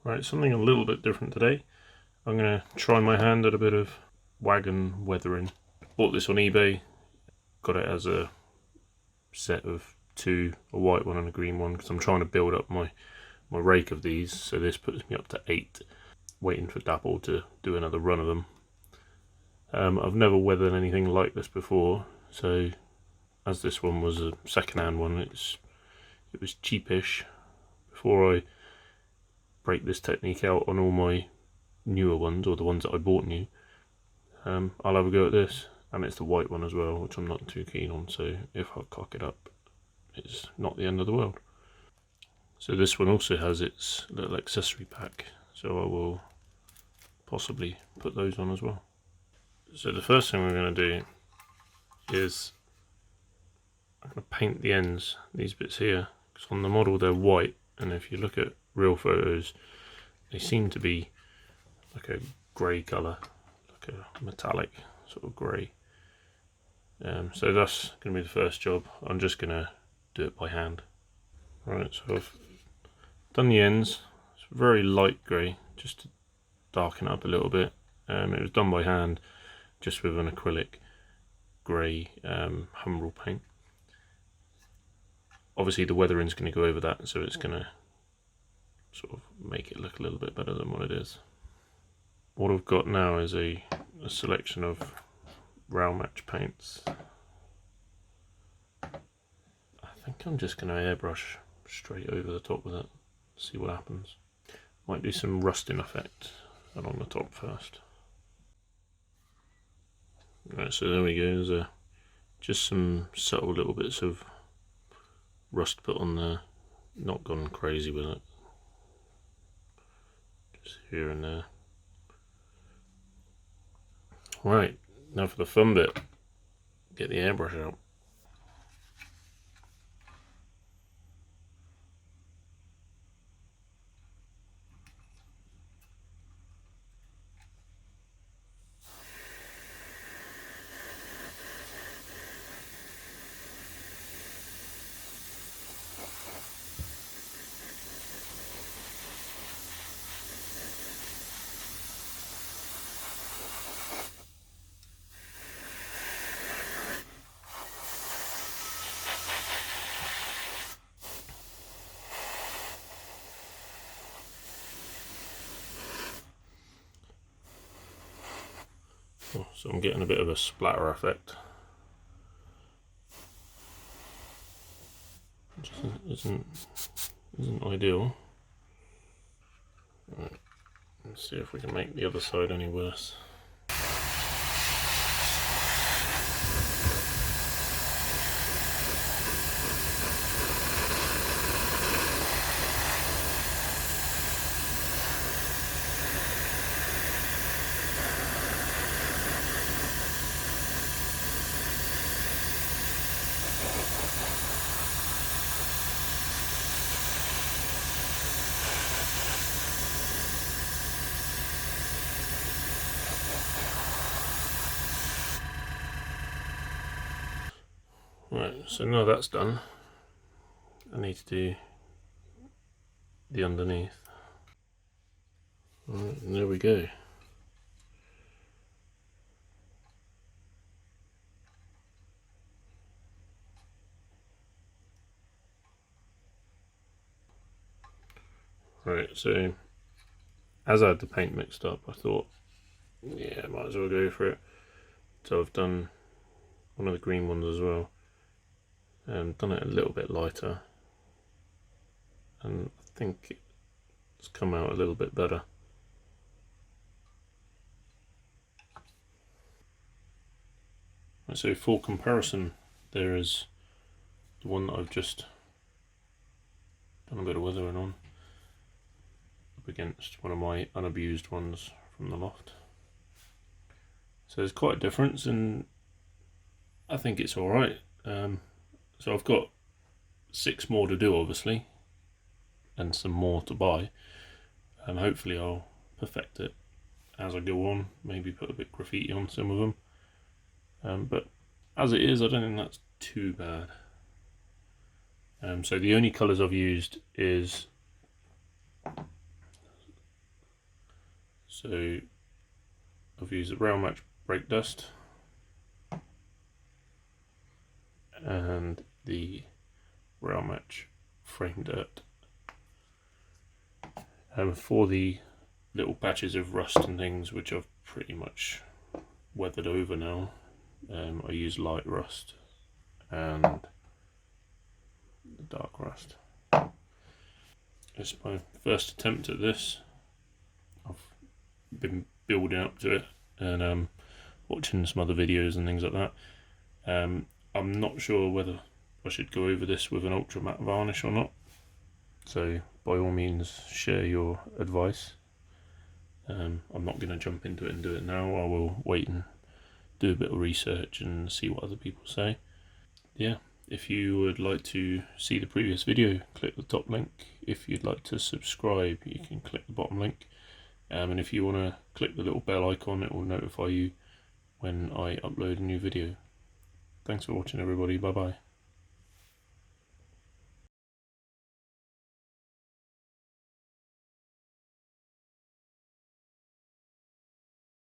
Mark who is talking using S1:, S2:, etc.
S1: Right, something a little bit different today. I'm going to try my hand at a bit of Wagon weathering. Bought this on eBay, got it as a set of two, a white one and a green one, because I'm trying to build up my rake of these, so this puts me up to 8, waiting for Dapple to do another run of them. I've never weathered anything like this before, so as this one was a second-hand one, it was cheapish. Before I break this technique out on all my newer ones, or the ones that I bought new, I'll have a go at this, and it's the white one as well, which I'm not too keen on, so if I cock it up, it's not the end of the world. So this one also has its little accessory pack, so I will possibly put those on as well. So the first thing we're going to do is I'm going to paint the ends, these bits here, because on the model they're white, and if you look at real photos they seem to be like a grey colour, like a metallic sort of grey. So that's going to be the first job. I'm just going to do it by hand. Right, so I've done the ends. It's very light grey, just to darken it up a little bit. It was done by hand, just with an acrylic grey Humbrol paint. Obviously the weathering's going to go over that, so it's going to sort of make it look a little bit better than what it is. What I've got now is a selection of rail match paints. I think I'm just going to airbrush straight over the top with it, see what happens. Might do some rusting effect along the top first. Right, so there we go, there's just some subtle little bits of rust put on there, not gone crazy with it, just here and there. Right, now for the fun bit, get the airbrush out. So I'm getting a bit of a splatter effect, which isn't ideal. Right, let's see if we can make the other side any worse. Right, so now that's done, I need to do the underneath. Right, and there we go. Right, so as I had the paint mixed up, I thought, yeah, I might as well go for it. So I've done one of the green ones as well, and done it a little bit lighter, and I think it's come out a little bit better. Right, so for comparison, there is the one that I've just done a bit of weathering on, up against one of my unabused ones from the loft. So there's quite a difference, and I think it's alright. So I've got 6 more to do, obviously, and some more to buy, and hopefully I'll perfect it as I go on, maybe put a bit of graffiti on some of them, but as it is, I don't think that's too bad. So the only colours I've used is So I've used the Rail Match brake dust and the Rail Match frame dirt. For the little patches of rust and things which I've pretty much weathered over now, I use light rust and the dark rust. It's my first attempt at this. I've been building up to it and watching some other videos and things like that. I'm not sure whether I should go over this with an ultra matte varnish or not, so by all means share your advice. I'm not going to jump into it and do it now. I will wait and do a bit of research and see what other people say. Yeah, if you would like to see the previous video, click the top link. If you'd like to subscribe, you can click the bottom link. And if you want to click the little bell icon, it will notify you when I upload a new video. Thanks for watching, everybody. Bye bye.